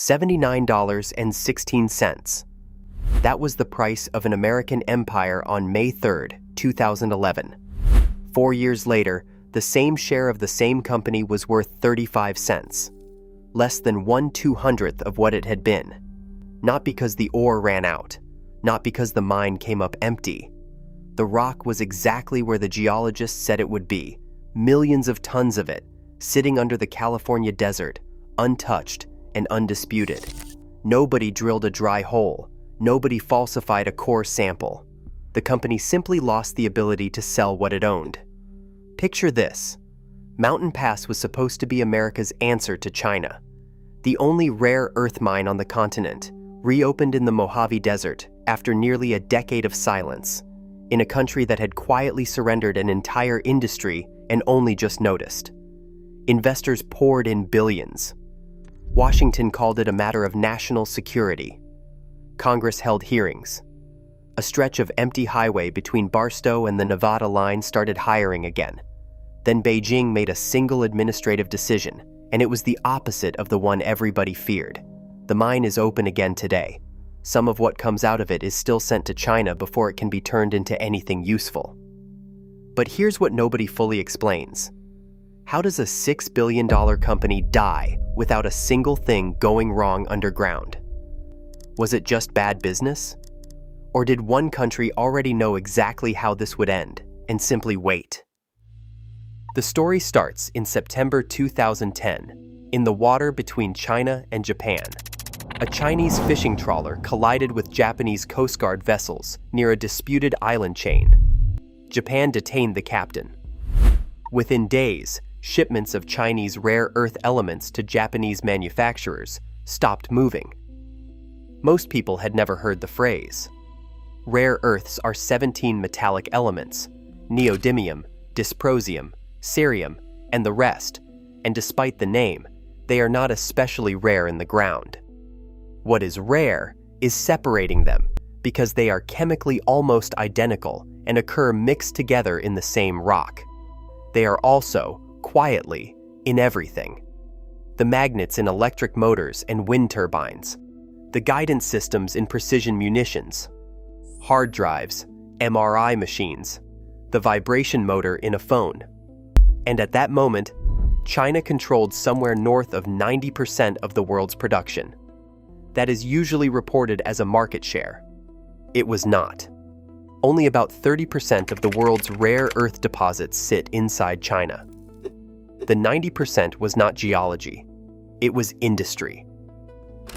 $79.16. That was the price of an American empire on May 3rd, 2011. 4 years later, the same share of the same company was worth 35 cents, less than 1/200th of what it had been. Not because the ore ran out, not because the mine came up empty. The rock was exactly where the geologists said it would be, millions of tons of it, sitting under the California desert, untouched and undisputed. Nobody drilled a dry hole. Nobody falsified a core sample. The company simply lost the ability to sell what it owned. Picture this. Mountain Pass was supposed to be America's answer to China. The only rare earth mine on the continent, reopened in the Mojave Desert after nearly a decade of silence, in a country that had quietly surrendered an entire industry and only just noticed. Investors poured in billions. Washington called it a matter of national security. Congress held hearings. A stretch of empty highway between Barstow and the Nevada line started hiring again. Then Beijing made a single administrative decision, and it was the opposite of the one everybody feared. The mine is open again today. Some of what comes out of it is still sent to China before it can be turned into anything useful. But here's what nobody fully explains. How does a $6 billion company die without a single thing going wrong underground? Was it just bad business? Or did one country already know exactly how this would end and simply wait? The story starts in September 2010, in the water between China and Japan. A Chinese fishing trawler collided with Japanese Coast Guard vessels near a disputed island chain. Japan detained the captain. Within days, shipments of Chinese rare earth elements to Japanese manufacturers stopped moving. Most people had never heard the phrase. Rare earths are 17 metallic elements: neodymium, dysprosium, cerium, and the rest, and despite the name, they are not especially rare in the ground. What is rare is separating them, because they are chemically almost identical and occur mixed together in the same rock. They are also, quietly, in everything. The magnets in electric motors and wind turbines, the guidance systems in precision munitions, hard drives, MRI machines, the vibration motor in a phone. And at that moment, China controlled somewhere north of 90% of the world's production. That is usually reported as a market share. It was not. Only about 30% of the world's rare earth deposits sit inside China. The 90% was not geology. It was industry.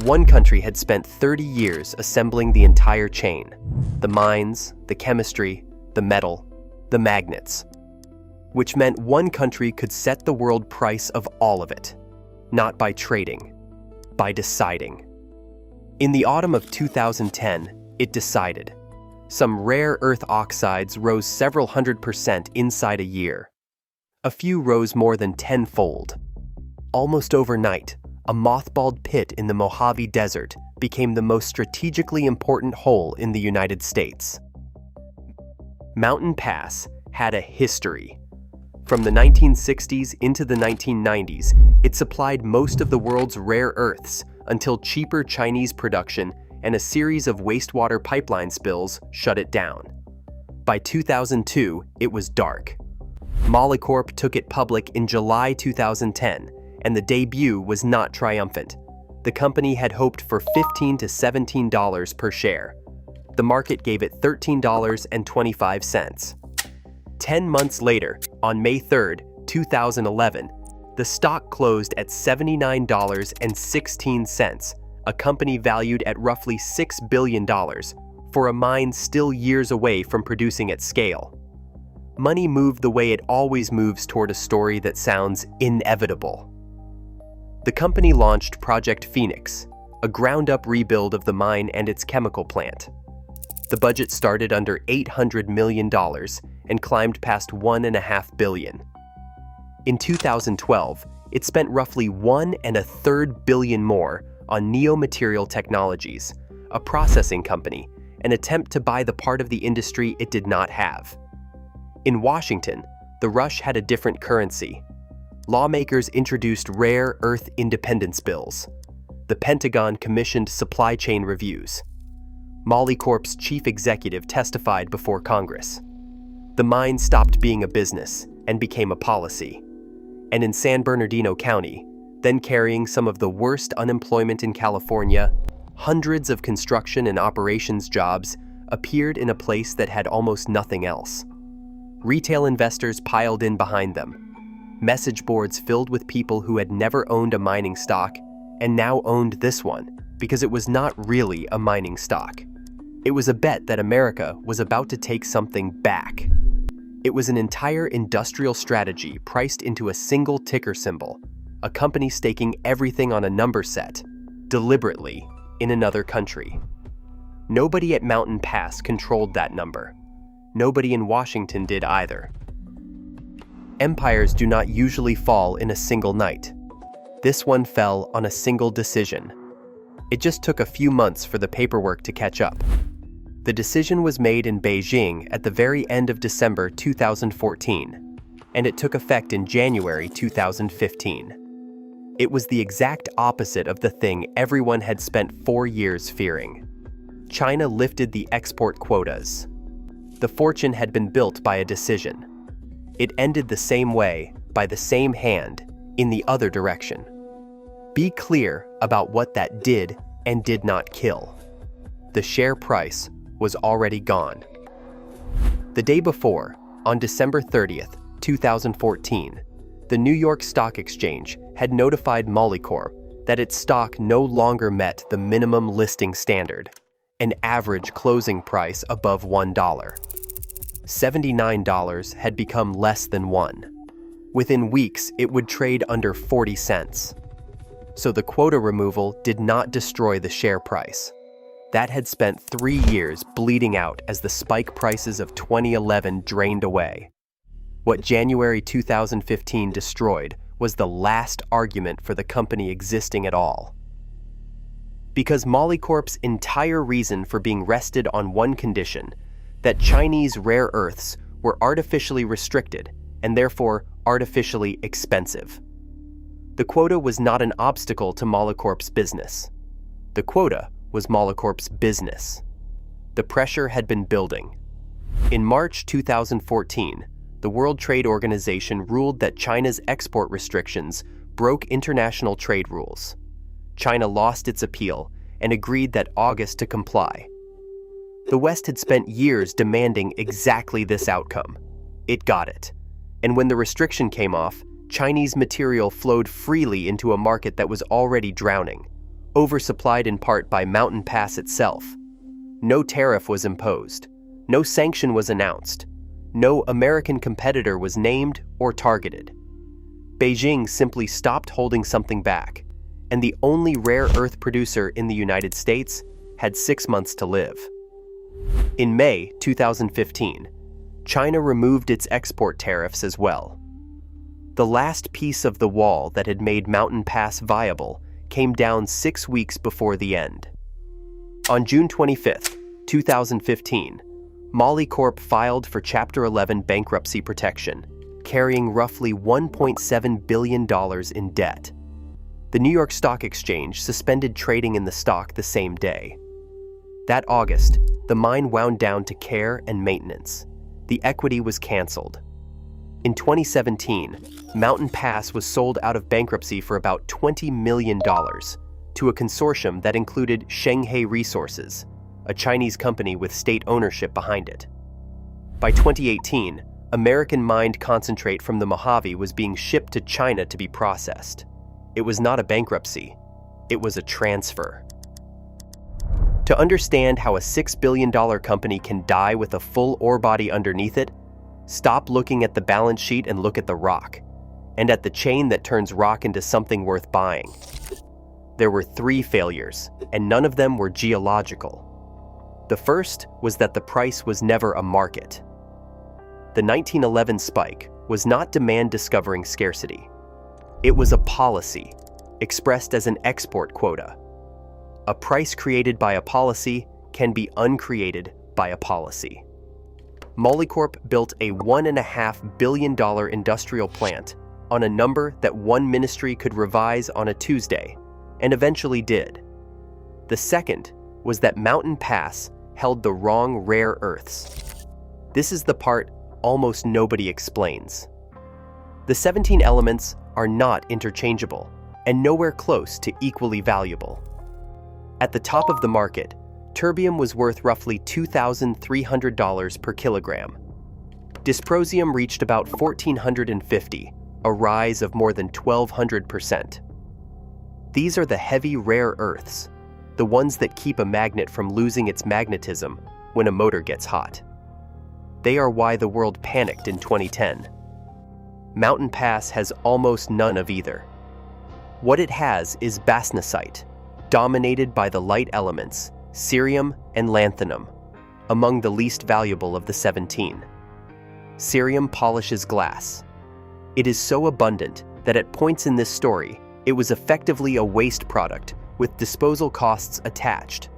One country had spent 30 years assembling the entire chain: the mines, the chemistry, the metal, the magnets. Which meant one country could set the world price of all of it, not by trading, by deciding. In the autumn of 2010, it decided. Some rare earth oxides rose several 100% inside a year. A few rose more than tenfold. Almost overnight, a mothballed pit in the Mojave Desert became the most strategically important hole in the United States. Mountain Pass had a history. From the 1960s into the 1990s, it supplied most of the world's rare earths until cheaper Chinese production and a series of wastewater pipeline spills shut it down. By 2002, it was dark. Molycorp took it public in July 2010, and the debut was not triumphant. The company had hoped for $15 to $17 per share. The market gave it $13.25. 10 months later, on May 3rd, 2011, the stock closed at $79.16, a company valued at roughly $6 billion, for a mine still years away from producing at scale. Money moved the way it always moves toward a story that sounds inevitable. The company launched Project Phoenix, a ground-up rebuild of the mine and its chemical plant. The budget started under $800 million and climbed past $1.5 billion. In 2012, it spent roughly $1.33 billion more on Neo-Material Technologies, a processing company, an attempt to buy the part of the industry it did not have. In Washington, the rush had a different currency. Lawmakers introduced rare earth independence bills. the Pentagon commissioned supply chain reviews. Molycorp's chief executive testified before Congress. The mine stopped being a business and became a policy. And in San Bernardino County, then carrying some of the worst unemployment in California, hundreds of construction and operations jobs appeared in a place that had almost nothing else. Retail investors piled in behind them. Message boards filled with people who had never owned a mining stock and now owned this one because it was not really a mining stock. It was a bet that America was about to take something back. It was an entire industrial strategy priced into a single ticker symbol, a company staking everything on a number set, deliberately, in another country. Nobody at Mountain Pass controlled that number. Nobody in Washington did either. Empires do not usually fall in a single night. This one fell on a single decision. It just took a few months for the paperwork to catch up. The decision was made in Beijing at the very end of December 2014, and it took effect in January 2015. It was the exact opposite of the thing everyone had spent 4 years fearing. China lifted the export quotas. The fortune had been built by a decision. It ended the same way, by the same hand, in the other direction. Be clear about what that did and did not kill. The share price was already gone. The day before, on December 30th, 2014, the New York Stock Exchange had notified Molycorp that its stock no longer met the minimum listing standard, an average closing price above $1. $79 had become less than $1. Within weeks, it would trade under 40 cents. So the quota removal did not destroy the share price. That had spent 3 years bleeding out as the spike prices of 2011 drained away. What January 2015 destroyed was the last argument for the company existing at all. Because Molycorp's entire reason for being rested on one condition, that Chinese rare earths were artificially restricted and therefore artificially expensive. The quota was not an obstacle to Molycorp's business. The quota was Molycorp's business. The pressure had been building. In March 2014, the World Trade Organization ruled that China's export restrictions broke international trade rules. China lost its appeal and agreed that August to comply. The West had spent years demanding exactly this outcome. It got it. And when the restriction came off, Chinese material flowed freely into a market that was already drowning, oversupplied in part by Mountain Pass itself. No tariff was imposed. No sanction was announced. No American competitor was named or targeted. Beijing simply stopped holding something back, and the only rare earth producer in the United States had 6 months to live. In May 2015, China removed its export tariffs as well. The last piece of the wall that had made Mountain Pass viable came down 6 weeks before the end. On June 25, 2015, Molycorp filed for Chapter 11 bankruptcy protection, carrying roughly $1.7 billion in debt. The New York Stock Exchange suspended trading in the stock the same day. That August, the mine wound down to care and maintenance. The equity was canceled. In 2017, Mountain Pass was sold out of bankruptcy for about $20 million to a consortium that included Shanghai Resources, a Chinese company with state ownership behind it. By 2018, American mined concentrate from the Mojave was being shipped to China to be processed. It was not a bankruptcy, it was a transfer. To understand how a $6 billion company can die with a full ore body underneath it, stop looking at the balance sheet and look at the rock, and at the chain that turns rock into something worth buying. There were 3 failures, and none of them were geological. The first was that the price was never a market. The 1911 spike was not demand discovering scarcity. It was a policy, expressed as an export quota. A price created by a policy can be uncreated by a policy. Molycorp built a $1.5 billion industrial plant on a number that one ministry could revise on a Tuesday, and eventually did. The second was that Mountain Pass held the wrong rare earths. This is the part almost nobody explains. The 17 elements are not interchangeable and nowhere close to equally valuable. At the top of the market, terbium was worth roughly $2,300 per kilogram. Dysprosium reached about $1,450, a rise of more than 1,200%. These are the heavy rare earths, the ones that keep a magnet from losing its magnetism when a motor gets hot. They are why the world panicked in 2010. Mountain Pass has almost none of either. What it has is bastnasite, dominated by the light elements, cerium and lanthanum, among the least valuable of the 17. Cerium polishes glass. It is so abundant that at points in this story, it was effectively a waste product with disposal costs attached.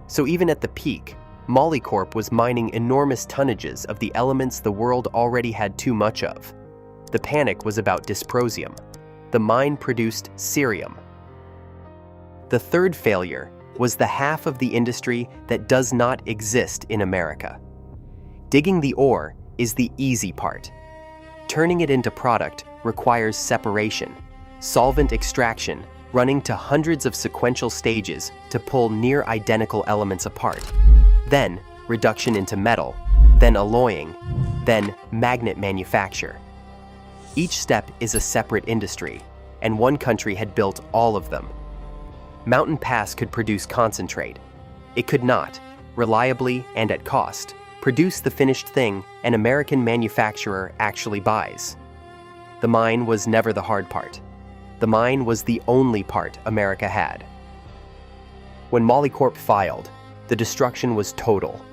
So even at the peak, Molycorp was mining enormous tonnages of the elements the world already had too much of. The panic was about dysprosium. The mine produced cerium. The third failure was the half of the industry that does not exist in America. Digging the ore is the easy part. Turning it into product requires separation, solvent extraction, running to hundreds of sequential stages to pull near-identical elements apart, then reduction into metal, then alloying, then magnet manufacture. Each step is a separate industry, and one country had built all of them. Mountain Pass could produce concentrate. It could not, reliably and at cost, produce the finished thing an American manufacturer actually buys. The mine was never the hard part. The mine was the only part America had. When Molycorp filed, the destruction was total.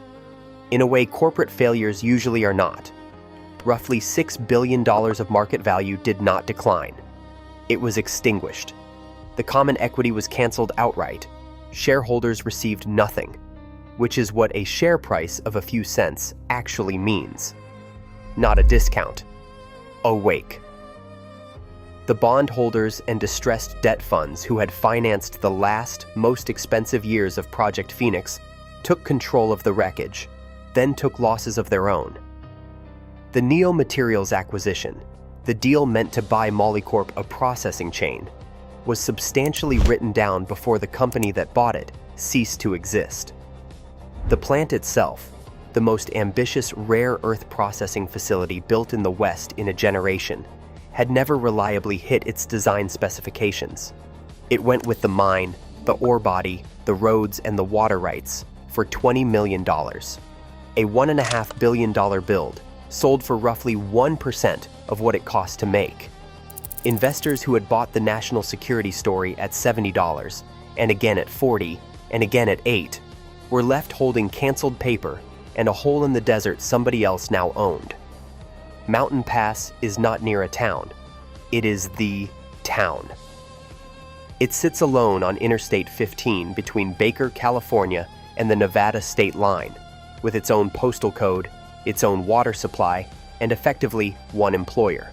In a way corporate failures usually are not. Roughly $6 billion of market value did not decline. It was extinguished. The common equity was canceled outright. Shareholders received nothing, which is what a share price of a few cents actually means. Not a discount. A wake. The bondholders and distressed debt funds who had financed the last, most expensive years of Project Phoenix took control of the wreckage, then took losses of their own. The Neo Materials acquisition, the deal meant to buy Molycorp a processing chain, was substantially written down before the company that bought it ceased to exist. The plant itself, the most ambitious rare earth processing facility built in the West in a generation, had never reliably hit its design specifications. It went with the mine, the ore body, the roads, and the water rights for $20 million. A $1.5 billion build sold for roughly 1% of what it cost to make. Investors who had bought the national security story at $70, and again at $40, and again at $8, were left holding canceled paper and a hole in the desert somebody else now owned. Mountain Pass is not near a town. It is the town. It sits alone on Interstate 15 between Baker, California, and the Nevada state line, with its own postal code, its own water supply, and effectively one employer.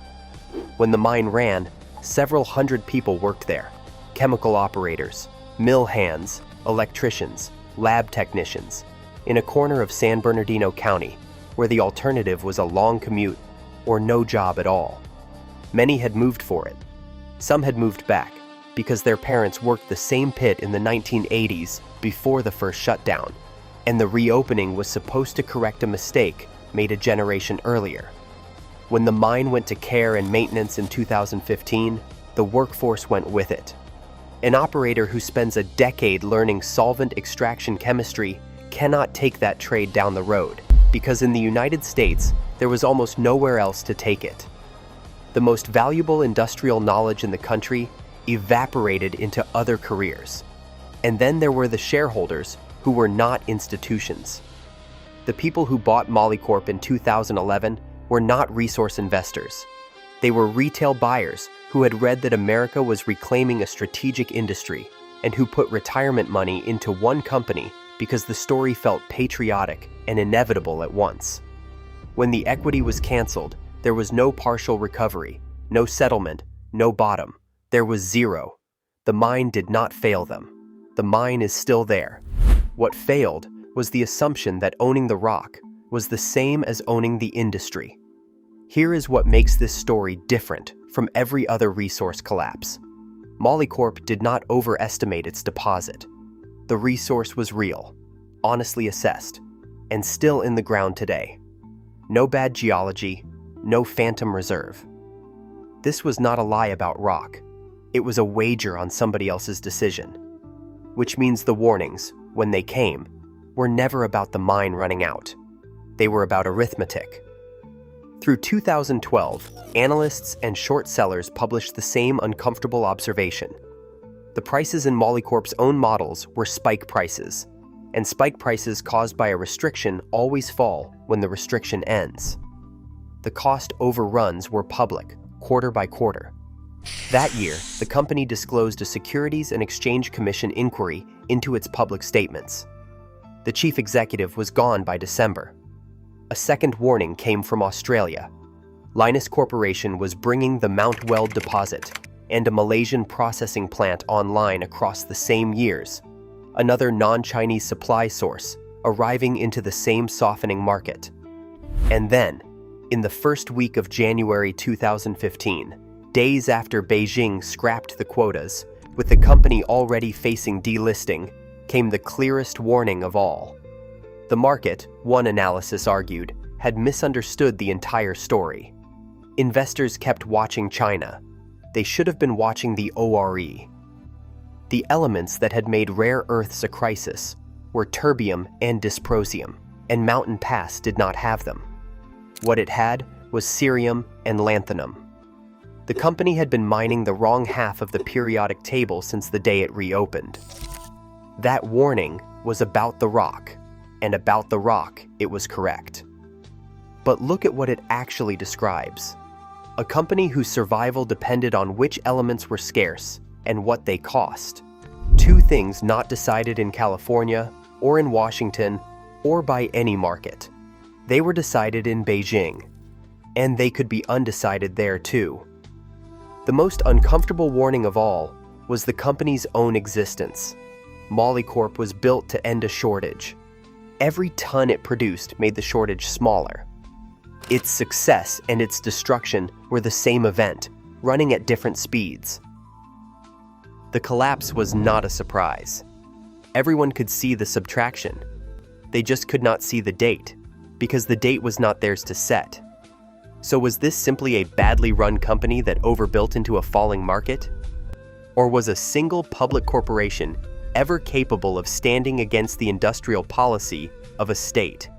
When the mine ran, several hundred people worked there: chemical operators, mill hands, electricians, lab technicians, in a corner of San Bernardino County, where the alternative was a long commute or no job at all. Many had moved for it. Some had moved back because their parents worked the same pit in the 1980s before the first shutdown, and the reopening was supposed to correct a mistake made a generation earlier. When the mine went to care and maintenance in 2015, the workforce went with it. An operator who spends a decade learning solvent extraction chemistry cannot take that trade down the road, because in the United States, there was almost nowhere else to take it. The most valuable industrial knowledge in the country evaporated into other careers. And then there were the shareholders who were not institutions. The people who bought Molycorp in 2011 were not resource investors. They were retail buyers who had read that America was reclaiming a strategic industry and who put retirement money into one company because the story felt patriotic and inevitable at once. When the equity was canceled, there was no partial recovery, no settlement, no bottom. There was zero. The mine did not fail them. The mine is still there. What failed was the assumption that owning the rock was the same as owning the industry. Here is what makes this story different from every other resource collapse. Molycorp did not overestimate its deposit. The resource was real, honestly assessed, and still in the ground today. No bad geology, no phantom reserve. This was not a lie about rock. It was a wager on somebody else's decision. Which means the warnings, when they came, were never about the mine running out. They were about arithmetic. Through 2012, analysts and short sellers published the same uncomfortable observation. The prices in Molycorp's own models were spike prices, and spike prices caused by a restriction always fall when the restriction ends. The cost overruns were public, quarter by quarter. That year, the company disclosed a Securities and Exchange Commission inquiry into its public statements. The chief executive was gone by December. A second warning came from Australia. Lynas Corporation was bringing the Mount Weld deposit and a Malaysian processing plant online across the same years, another non-Chinese supply source arriving into the same softening market. And then, in the first week of January 2015, days after Beijing scrapped the quotas, with the company already facing delisting, came the clearest warning of all. The market, one analysis argued, had misunderstood the entire story. Investors kept watching China. They should have been watching the ORE. The elements that had made rare earths a crisis were terbium and dysprosium, and Mountain Pass did not have them. What it had was cerium and lanthanum. The company had been mining the wrong half of the periodic table since the day it reopened. That warning was about the rock, and about the rock it was correct. But look at what it actually describes. A company whose survival depended on which elements were scarce and what they cost. Two things not decided in California, or in Washington, or by any market. They were decided in Beijing, and they could be undecided there too. The most uncomfortable warning of all was the company's own existence. Molycorp was built to end a shortage. Every ton it produced made the shortage smaller. Its success and its destruction were the same event, running at different speeds. The collapse was not a surprise. Everyone could see the subtraction. They just could not see the date, because the date was not theirs to set. So was this simply a badly run company that overbuilt into a falling market? Or was a single public corporation ever capable of standing against the industrial policy of a state?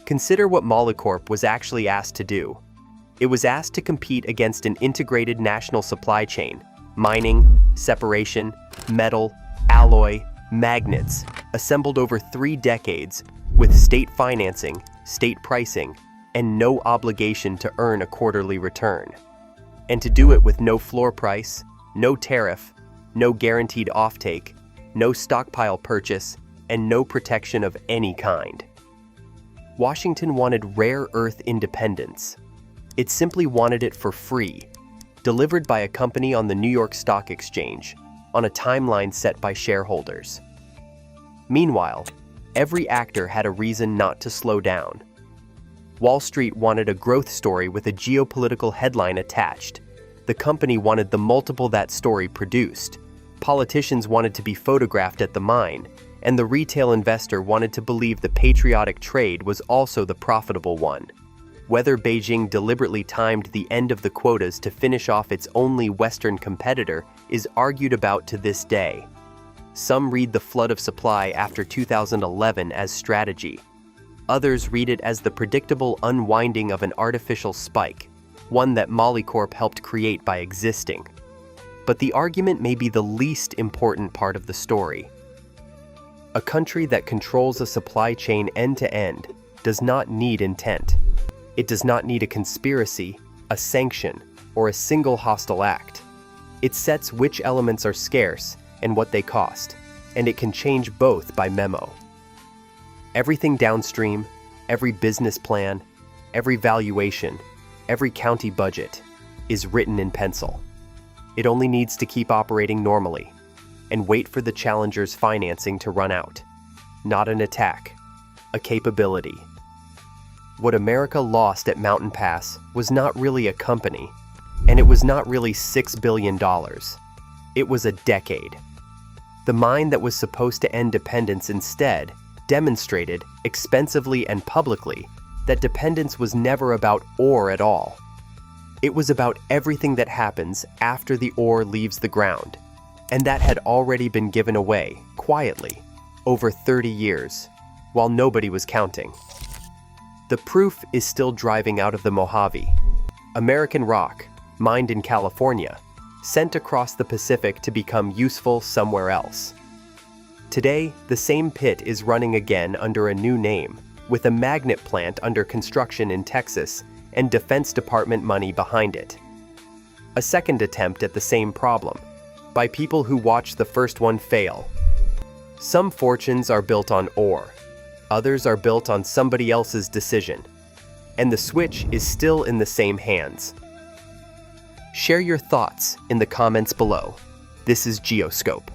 Consider what Molycorp was actually asked to do. It was asked to compete against an integrated national supply chain, mining, separation, metal, alloy, magnets, assembled over 3 decades with state financing, state pricing, and no obligation to earn a quarterly return. And to do it with no floor price, no tariff, no guaranteed offtake, no stockpile purchase, and no protection of any kind. Washington wanted rare earth independence. It simply wanted it for free, delivered by a company on the New York Stock Exchange, on a timeline set by shareholders. Meanwhile, every actor had a reason not to slow down. Wall Street wanted a growth story with a geopolitical headline attached. The company wanted the multiple that story produced. Politicians wanted to be photographed at the mine, and the retail investor wanted to believe the patriotic trade was also the profitable one. Whether Beijing deliberately timed the end of the quotas to finish off its only Western competitor is argued about to this day. Some read the flood of supply after 2011 as strategy. Others read it as the predictable unwinding of an artificial spike, one that Molycorp helped create by existing. But the argument may be the least important part of the story. A country that controls a supply chain end-to-end does not need intent. It does not need a conspiracy, a sanction, or a single hostile act. It sets which elements are scarce and what they cost, and it can change both by memo. Everything downstream, every business plan, every valuation, every county budget is written in pencil. It only needs to keep operating normally and wait for the challenger's financing to run out. Not an attack, a capability. What America lost at Mountain Pass was not really a company, and it was not really $6 billion. It was a decade. The mine that was supposed to end dependence instead demonstrated, expensively and publicly, that dependence was never about ore at all. It was about everything that happens after the ore leaves the ground, and that had already been given away, quietly, over 30 years, while nobody was counting. The proof is still driving out of the Mojave, American rock, mined in California, sent across the Pacific to become useful somewhere else. Today, the same pit is running again under a new name, with a magnet plant under construction in Texas and Defense Department money behind it. A second attempt at the same problem, by people who watched the first one fail. Some fortunes are built on ore, others are built on somebody else's decision, and the switch is still in the same hands. Share your thoughts in the comments below. This is Geoscope.